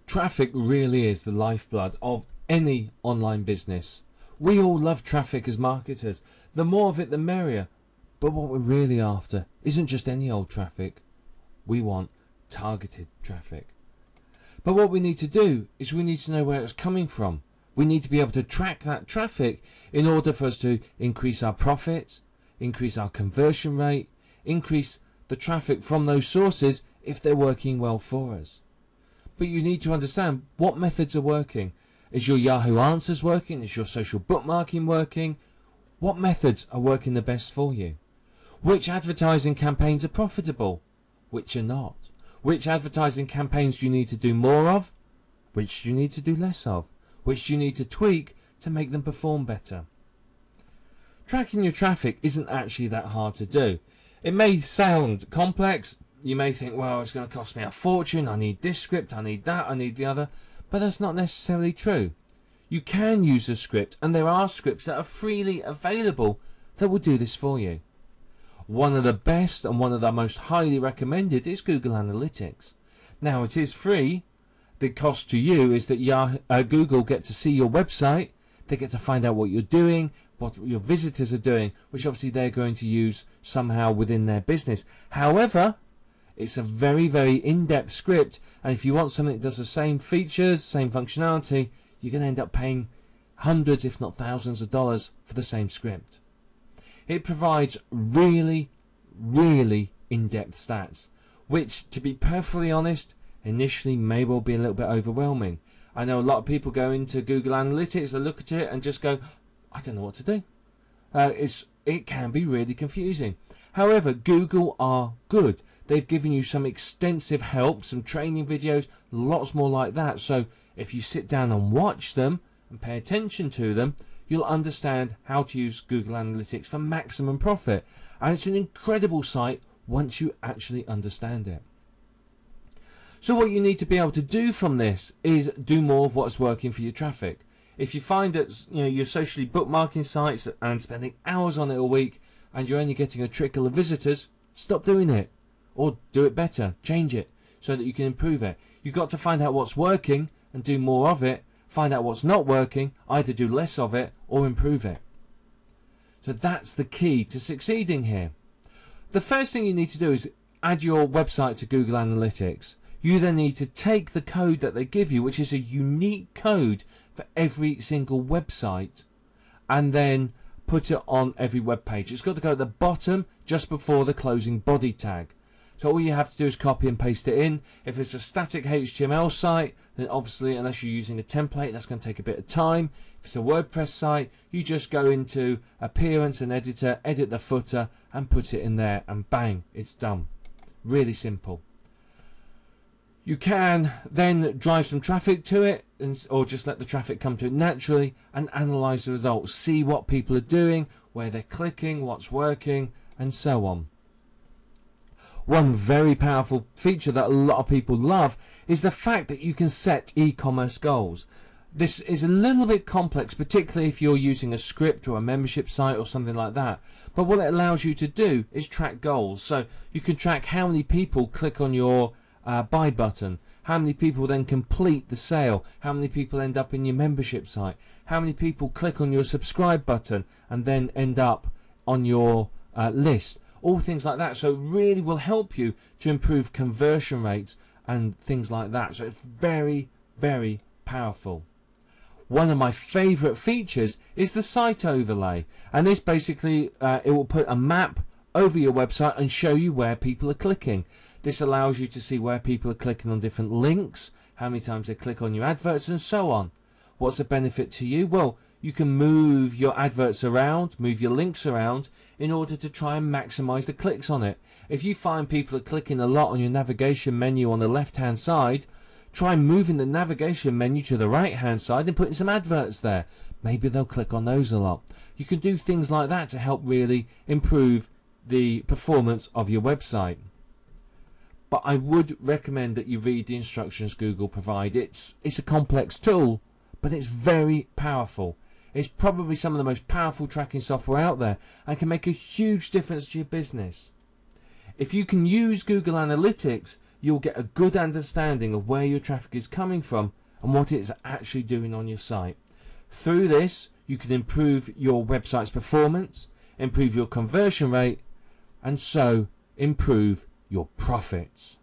Traffic really is the lifeblood of any online business. We all love traffic as marketers. The more of it, the merrier. But what we're really after isn't just any old traffic. We want targeted traffic. But what we need to do is we need to know where it's coming from. We need to be able to track that traffic in order for us to increase our profits, increase our conversion rate, increase the traffic from those sources if they're working well for us. But you need to understand what methods are working. Is your Yahoo Answers working? Is your social bookmarking working? What methods are working the best for you? Which advertising campaigns are profitable? Which are not? Which advertising campaigns do you need to do more of? Which do you need to do less of? Which do you need to tweak to make them perform better? Tracking your traffic isn't actually that hard to do. It may sound complex. You may think, well, it's going to cost me a fortune. I need this script, I need that, I need the other. But that's not necessarily true. You can use a script, and there are scripts that are freely available that will do this for you. One of the best and one of the most highly recommended is Google Analytics. Now, it is free. The cost to you is that Google get to see your website. They get to find out what you're doing, what your visitors are doing, which obviously they're going to use somehow within their business. However, it's a very, very in-depth script, and if you want something that does the same features, same functionality, you're going to end up paying hundreds, if not thousands of dollars for the same script. It provides really, really in-depth stats, which, to be perfectly honest, initially may well be a little bit overwhelming. I know a lot of people go into Google Analytics, they look at it and just go, I don't know what to do. It can be really confusing. However, Google are good. They've given you some extensive help, some training videos, lots more like that. So if you sit down and watch them and pay attention to them, you'll understand how to use Google Analytics for maximum profit. And it's an incredible site once you actually understand it. So what you need to be able to do from this is do more of what's working for your traffic. If you find that you're socially bookmarking sites and spending hours on it a week and you're only getting a trickle of visitors, stop doing it. Or do it better, change it, so that you can improve it. You've got to find out what's working and do more of it. Find out what's not working, either do less of it or improve it. So that's the key to succeeding here. The first thing you need to do is add your website to Google Analytics. You then need to take the code that they give you, which is a unique code for every single website, and then put it on every web page. It's got to go at the bottom just before the closing body tag. So all you have to do is copy and paste it in. If it's a static HTML site, then obviously, unless you're using a template, that's going to take a bit of time. If it's a WordPress site, you just go into Appearance and Editor, edit the footer, and put it in there, and bang, it's done. Really simple. You can then drive some traffic to it, or just let the traffic come to it naturally, and analyze the results. See what people are doing, where they're clicking, what's working, and so on. One very powerful feature that a lot of people love is the fact that you can set e-commerce goals. This is a little bit complex, particularly if you're using a script or a membership site or something like that. But what it allows you to do is track goals. So you can track how many people click on your buy button, how many people then complete the sale, how many people end up in your membership site, how many people click on your subscribe button and then end up on your list. All things like that. So it really will help you to improve conversion rates and things like that. So it's very, very powerful. One of my favorite features is the site overlay, and this basically it will put a map over your website and show you where people are clicking. This allows you to see where people are clicking on different links, how many times they click on your adverts, and so on. What's the benefit to you? Well, you can move your adverts around, move your links around in order to try and maximize the clicks on it. If you find people are clicking a lot on your navigation menu on the left hand side, try moving the navigation menu to the right hand side and putting some adverts there. Maybe they'll click on those a lot. You can do things like that to help really improve the performance of your website. But I would recommend that you read the instructions Google provide. It's a complex tool, but it's very powerful. It's probably some of the most powerful tracking software out there and can make a huge difference to your business. If you can use Google Analytics, you'll get a good understanding of where your traffic is coming from and what it's actually doing on your site. Through this, you can improve your website's performance, improve your conversion rate, and so improve your profits.